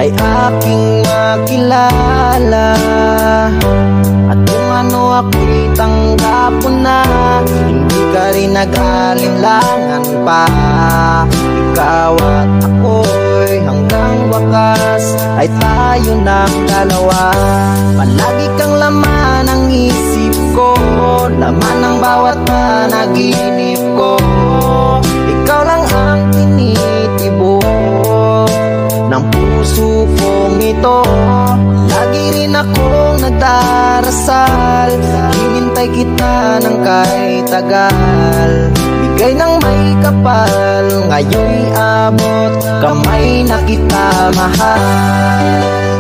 ay aking makilala. At kung ano ako'y tanggap mo na, hindi ka rin nag-alinlangan pa. Ikaw at ako'y hanggang wakas ay tayo ng dalawa. Palagi kang laman ng isip ko, laman ng bawat panaginip ko. Ikaw lang ang tinitibok ng puso kong ito. Lagi rin akong nagdarasal, hinintay kita ng kahit tagal. Bigay ng may kapal, ngayon'y abot kamay na kita mahal.